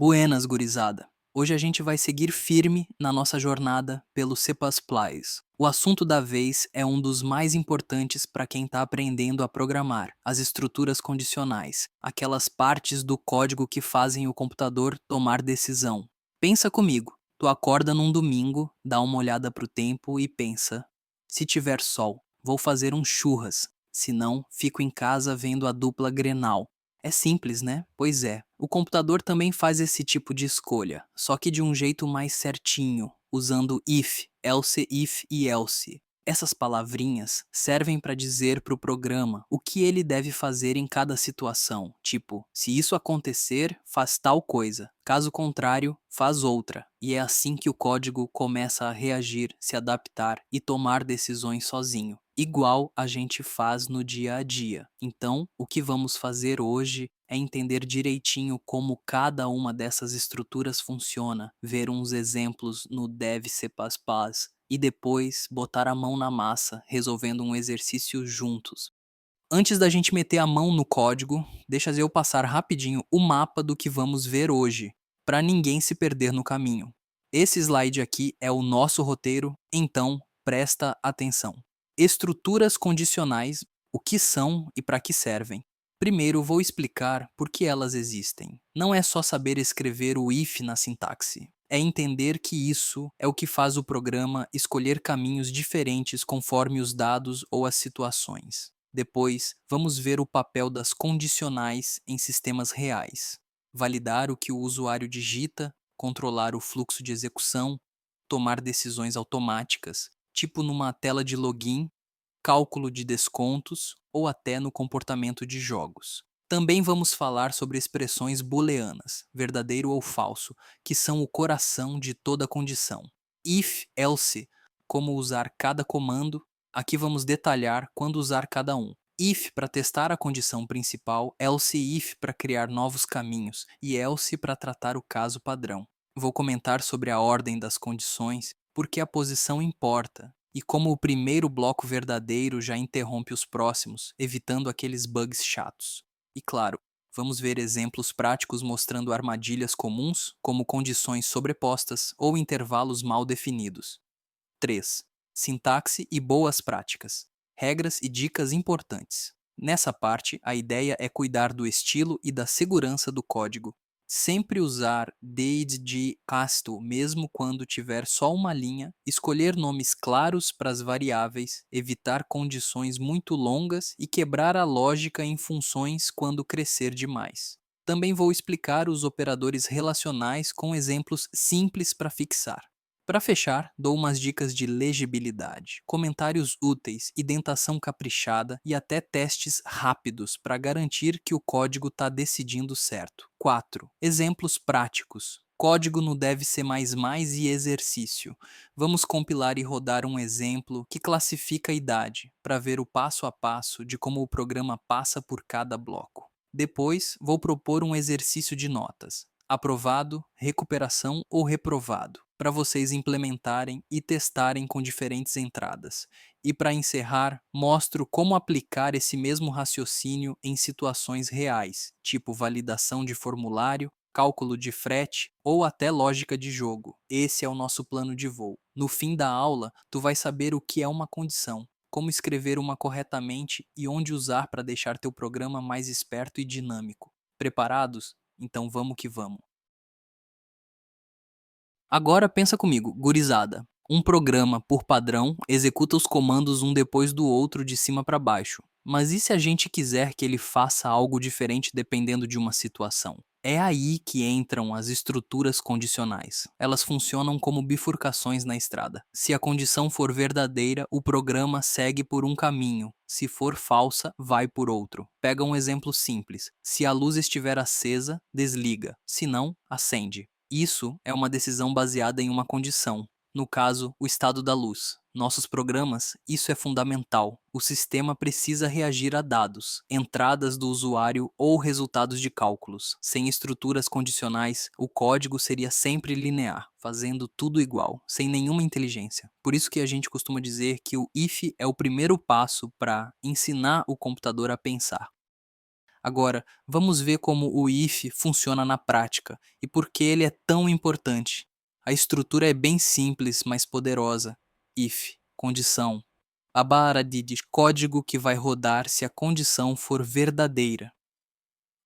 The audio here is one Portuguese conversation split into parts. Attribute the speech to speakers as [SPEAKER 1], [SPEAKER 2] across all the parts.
[SPEAKER 1] Buenas, gurizada! Hoje a gente vai seguir firme na nossa jornada pelo C++. O assunto da vez é um dos mais importantes para quem está aprendendo a programar, as estruturas condicionais, aquelas partes do código que fazem o computador tomar decisão. Pensa comigo, tu acorda num domingo, dá uma olhada pro tempo e pensa: se tiver sol, vou fazer um churras, se não, fico em casa vendo a dupla Grenal. É simples, né? Pois é. O computador também faz esse tipo de escolha, só que de um jeito mais certinho, usando if, else if e else. Essas palavrinhas servem para dizer para o programa o que ele deve fazer em cada situação, tipo, se isso acontecer, faz tal coisa, caso contrário, faz outra. E é assim que o código começa a reagir, se adaptar e tomar decisões sozinho, igual a gente faz no dia a dia. Então, o que vamos fazer hoje é entender direitinho como cada uma dessas estruturas funciona, ver uns exemplos no Dev C++ e depois botar a mão na massa, resolvendo um exercício juntos. Antes da gente meter a mão no código, deixa eu passar rapidinho o mapa do que vamos ver hoje, para ninguém se perder no caminho. Esse slide aqui é o nosso roteiro, então presta atenção. Estruturas condicionais, o que são e para que servem. Primeiro, vou explicar por que elas existem. Não é só saber escrever o if na sintaxe. É entender que isso é o que faz o programa escolher caminhos diferentes conforme os dados ou as situações. Depois, vamos ver o papel das condicionais em sistemas reais. Validar o que o usuário digita, controlar o fluxo de execução, tomar decisões automáticas, tipo numa tela de login, cálculo de descontos ou até no comportamento de jogos. Também vamos falar sobre expressões booleanas, verdadeiro ou falso, que são o coração de toda condição. If, else, como usar cada comando. Aqui vamos detalhar quando usar cada um. If para testar a condição principal, else if para criar novos caminhos e else para tratar o caso padrão. Vou comentar sobre a ordem das condições, porque a posição importa, e como o primeiro bloco verdadeiro já interrompe os próximos, evitando aqueles bugs chatos. E claro, vamos ver exemplos práticos mostrando armadilhas comuns, como condições sobrepostas ou intervalos mal definidos. 3. Sintaxe e boas práticas. Regras e dicas importantes. Nessa parte, a ideia é cuidar do estilo e da segurança do código. Sempre usar de casto mesmo quando tiver só uma linha, escolher nomes claros para as variáveis, evitar condições muito longas e quebrar a lógica em funções quando crescer demais. Também vou explicar os operadores relacionais com exemplos simples para fixar. Para fechar, dou umas dicas de legibilidade, comentários úteis, indentação caprichada e até testes rápidos para garantir que o código está decidindo certo. 4. Exemplos práticos. Código no Dev C++ e exercício. Vamos compilar e rodar um exemplo que classifica a idade, para ver o passo a passo de como o programa passa por cada bloco. Depois, vou propor um exercício de notas. Aprovado, recuperação ou reprovado, para vocês implementarem e testarem com diferentes entradas. E para encerrar, mostro como aplicar esse mesmo raciocínio em situações reais, tipo validação de formulário, cálculo de frete ou até lógica de jogo. Esse é o nosso plano de voo. No fim da aula, tu vai saber o que é uma condição, como escrever uma corretamente e onde usar para deixar teu programa mais esperto e dinâmico. Preparados? Então vamos que vamos. Agora pensa comigo, gurizada. Um programa, por padrão, executa os comandos um depois do outro de cima para baixo. Mas e se a gente quiser que ele faça algo diferente dependendo de uma situação? É aí que entram as estruturas condicionais. Elas funcionam como bifurcações na estrada. Se a condição for verdadeira, o programa segue por um caminho. Se for falsa, vai por outro. Pega um exemplo simples. Se a luz estiver acesa, desliga. Se não, acende. Isso é uma decisão baseada em uma condição, no caso, o estado da luz. Nossos programas, isso é fundamental. O sistema precisa reagir a dados, entradas do usuário ou resultados de cálculos. Sem estruturas condicionais, o código seria sempre linear, fazendo tudo igual, sem nenhuma inteligência. Por isso que a gente costuma dizer que o if é o primeiro passo para ensinar o computador a pensar. Agora, vamos ver como o if funciona na prática e por que ele é tão importante. A estrutura é bem simples, mas poderosa. If, condição. A barra de código que vai rodar se a condição for verdadeira.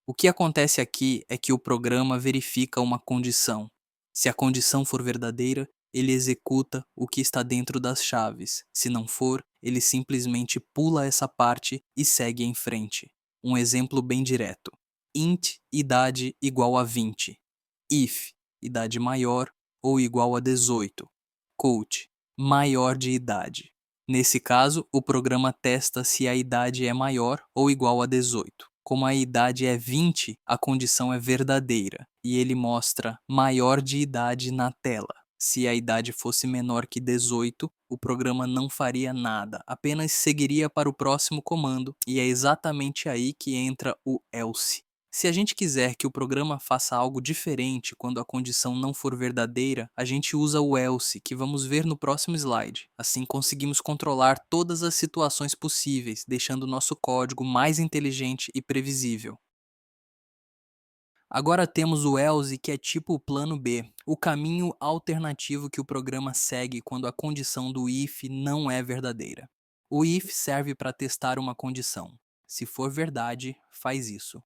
[SPEAKER 1] O que acontece aqui é que o programa verifica uma condição. Se a condição for verdadeira, ele executa o que está dentro das chaves. Se não for, ele simplesmente pula essa parte e segue em frente. Um exemplo bem direto. Int idade igual a 20. If idade maior ou igual a 18. Count maior de idade. Nesse caso, o programa testa se a idade é maior ou igual a 18. Como a idade é 20, a condição é verdadeira e ele mostra maior de idade na tela. Se a idade fosse menor que 18, o programa não faria nada, apenas seguiria para o próximo comando, e é exatamente aí que entra o else. Se a gente quiser que o programa faça algo diferente quando a condição não for verdadeira, a gente usa o else, que vamos ver no próximo slide. Assim conseguimos controlar todas as situações possíveis, deixando nosso código mais inteligente e previsível. Agora temos o else, que é tipo o plano B, o caminho alternativo que o programa segue quando a condição do if não é verdadeira. O if serve para testar uma condição. Se for verdade, faz isso.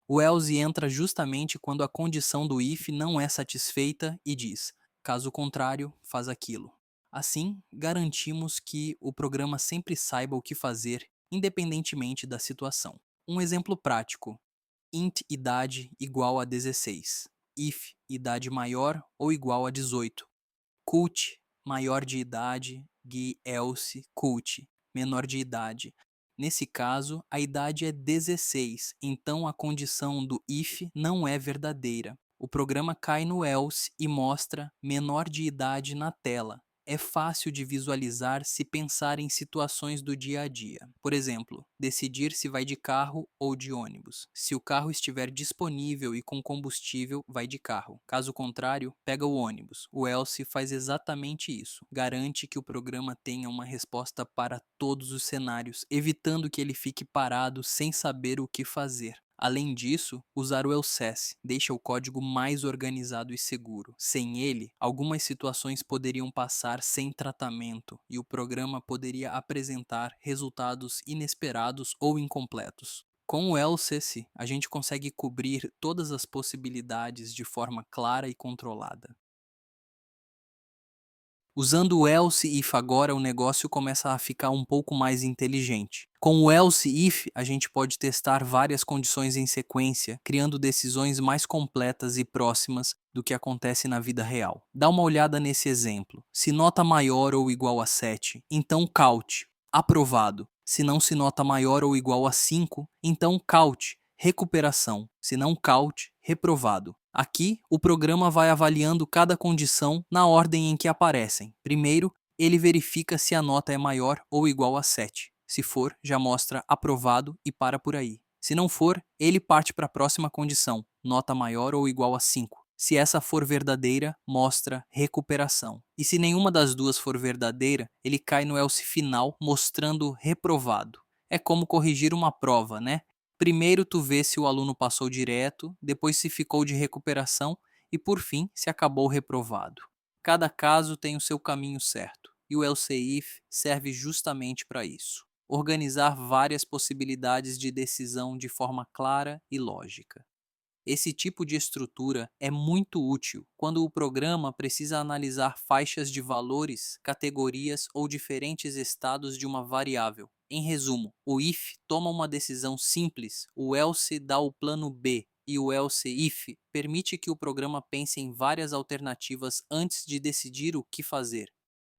[SPEAKER 1] O else entra justamente quando a condição do if não é satisfeita e diz: caso contrário, faz aquilo. Assim, garantimos que o programa sempre saiba o que fazer, independentemente da situação. Um exemplo prático: int idade igual a 16. If idade maior ou igual a 18. Cult maior de idade, else cult menor de idade. Nesse caso, a idade é 16, então a condição do if não é verdadeira. O programa cai no else e mostra menor de idade na tela. É fácil de visualizar se pensar em situações do dia a dia. Por exemplo, decidir se vai de carro ou de ônibus. Se o carro estiver disponível e com combustível, vai de carro. Caso contrário, pega o ônibus. O else faz exatamente isso. Garante que o programa tenha uma resposta para todos os cenários, evitando que ele fique parado sem saber o que fazer. Além disso, usar o else deixa o código mais organizado e seguro. Sem ele, algumas situações poderiam passar sem tratamento e o programa poderia apresentar resultados inesperados ou incompletos. Com o else, a gente consegue cobrir todas as possibilidades de forma clara e controlada. Usando o else if agora, o negócio começa a ficar um pouco mais inteligente. Com o else if, a gente pode testar várias condições em sequência, criando decisões mais completas e próximas do que acontece na vida real. Dá uma olhada nesse exemplo. Se nota maior ou igual a 7, então count, aprovado. Se não se nota maior ou igual a 5, então count, recuperação. Se não count, reprovado. Aqui, o programa vai avaliando cada condição na ordem em que aparecem. Primeiro, ele verifica se a nota é maior ou igual a 7. Se for, já mostra aprovado e para por aí. Se não for, ele parte para a próxima condição, nota maior ou igual a 5. Se essa for verdadeira, mostra recuperação. E se nenhuma das duas for verdadeira, ele cai no else final, mostrando reprovado. É como corrigir uma prova, né? Primeiro tu vê se o aluno passou direto, depois se ficou de recuperação e por fim se acabou reprovado. Cada caso tem o seu caminho certo, e o else if serve justamente para isso. Organizar várias possibilidades de decisão de forma clara e lógica. Esse tipo de estrutura é muito útil quando o programa precisa analisar faixas de valores, categorias ou diferentes estados de uma variável. Em resumo, o if toma uma decisão simples, o else dá o plano B e o else if permite que o programa pense em várias alternativas antes de decidir o que fazer.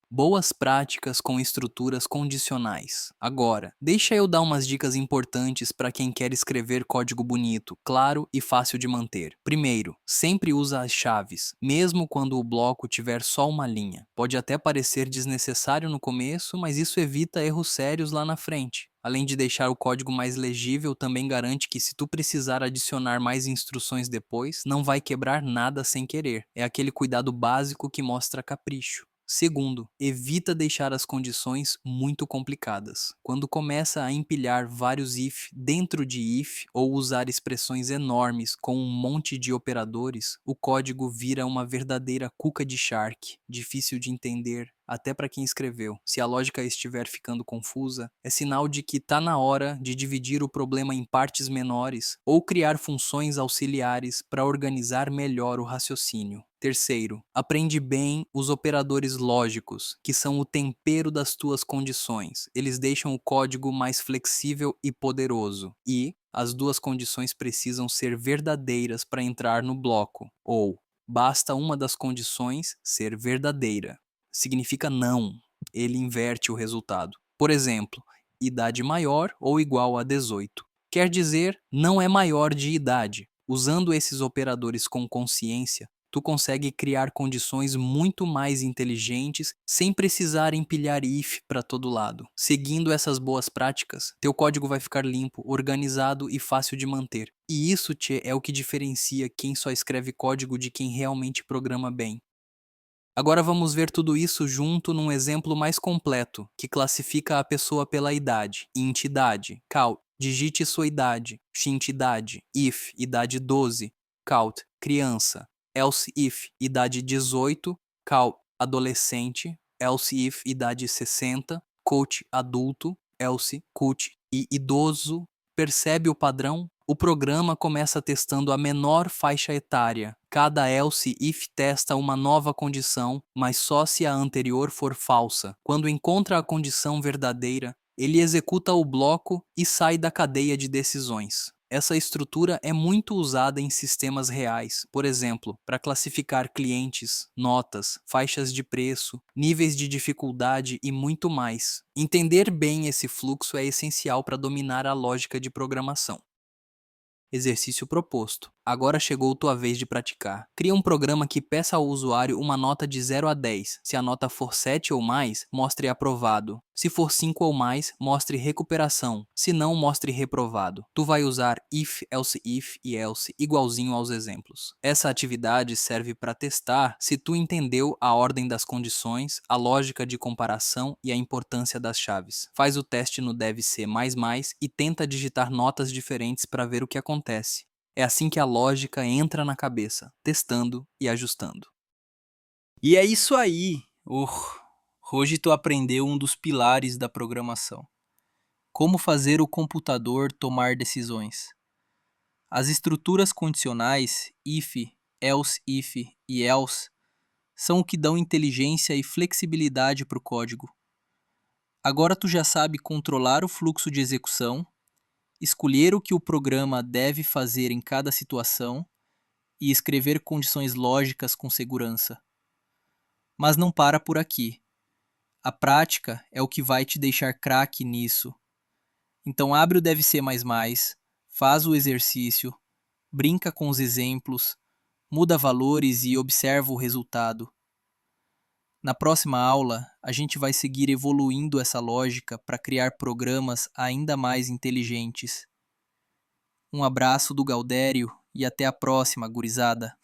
[SPEAKER 1] Boas práticas com estruturas condicionais. Agora, deixa eu dar umas dicas importantes para quem quer escrever código bonito, claro e fácil de manter. Primeiro, sempre usa as chaves, mesmo quando o bloco tiver só uma linha. Pode até parecer desnecessário no começo, mas isso evita erros sérios lá na frente. Além de deixar o código mais legível, também garante que se tu precisar adicionar mais instruções depois, não vai quebrar nada sem querer. É aquele cuidado básico que mostra capricho. Segundo, evita deixar as condições muito complicadas. Quando começa a empilhar vários if dentro de if ou usar expressões enormes com um monte de operadores, o código vira uma verdadeira cuca de Shark, difícil de entender até para quem escreveu. Se a lógica estiver ficando confusa, é sinal de que está na hora de dividir o problema em partes menores ou criar funções auxiliares para organizar melhor o raciocínio. Terceiro, aprende bem os operadores lógicos, que são o tempero das tuas condições. Eles deixam o código mais flexível e poderoso. E as duas condições precisam ser verdadeiras para entrar no bloco, ou basta uma das condições ser verdadeira. Significa não. Ele inverte o resultado. Por exemplo, idade maior ou igual a 18. Quer dizer, não é maior de idade. Usando esses operadores com consciência, tu consegue criar condições muito mais inteligentes sem precisar empilhar if para todo lado. Seguindo essas boas práticas, teu código vai ficar limpo, organizado e fácil de manter. E isso, tchê, é o que diferencia quem só escreve código de quem realmente programa bem. Agora vamos ver tudo isso junto num exemplo mais completo, que classifica a pessoa pela idade. Int idade, count, digite sua idade. Int idade, if, idade 12, count, criança. Else if, idade 18, count, adolescente. Else if, idade 60, coach, adulto. Else, coach e idoso. Percebe o padrão? O programa começa testando a menor faixa etária. Cada else if testa uma nova condição, mas só se a anterior for falsa. Quando encontra a condição verdadeira, ele executa o bloco e sai da cadeia de decisões. Essa estrutura é muito usada em sistemas reais, por exemplo, para classificar clientes, notas, faixas de preço, níveis de dificuldade e muito mais. Entender bem esse fluxo é essencial para dominar a lógica de programação. Exercício proposto. Agora chegou tua vez de praticar. Cria um programa que peça ao usuário uma nota de 0 a 10. Se a nota for 7 ou mais, mostre aprovado. Se for 5 ou mais, mostre recuperação. Se não, mostre reprovado. Tu vai usar if, else if e else igualzinho aos exemplos. Essa atividade serve para testar se tu entendeu a ordem das condições, a lógica de comparação e a importância das chaves. Faz o teste no devc++ e tenta digitar notas diferentes para ver o que acontece. É assim que a lógica entra na cabeça, testando e ajustando.
[SPEAKER 2] E é isso aí. Hoje tu aprendeu um dos pilares da programação. Como fazer o computador tomar decisões. As estruturas condicionais if, else if e else são o que dão inteligência e flexibilidade para o código. Agora tu já sabe controlar o fluxo de execução, escolher o que o programa deve fazer em cada situação e escrever condições lógicas com segurança. Mas não para por aqui. A prática é o que vai te deixar craque nisso. Então abre o devc++, faz o exercício, brinca com os exemplos, muda valores e observa o resultado. Na próxima aula, a gente vai seguir evoluindo essa lógica para criar programas ainda mais inteligentes. Um abraço do Gaudério e até a próxima, gurizada.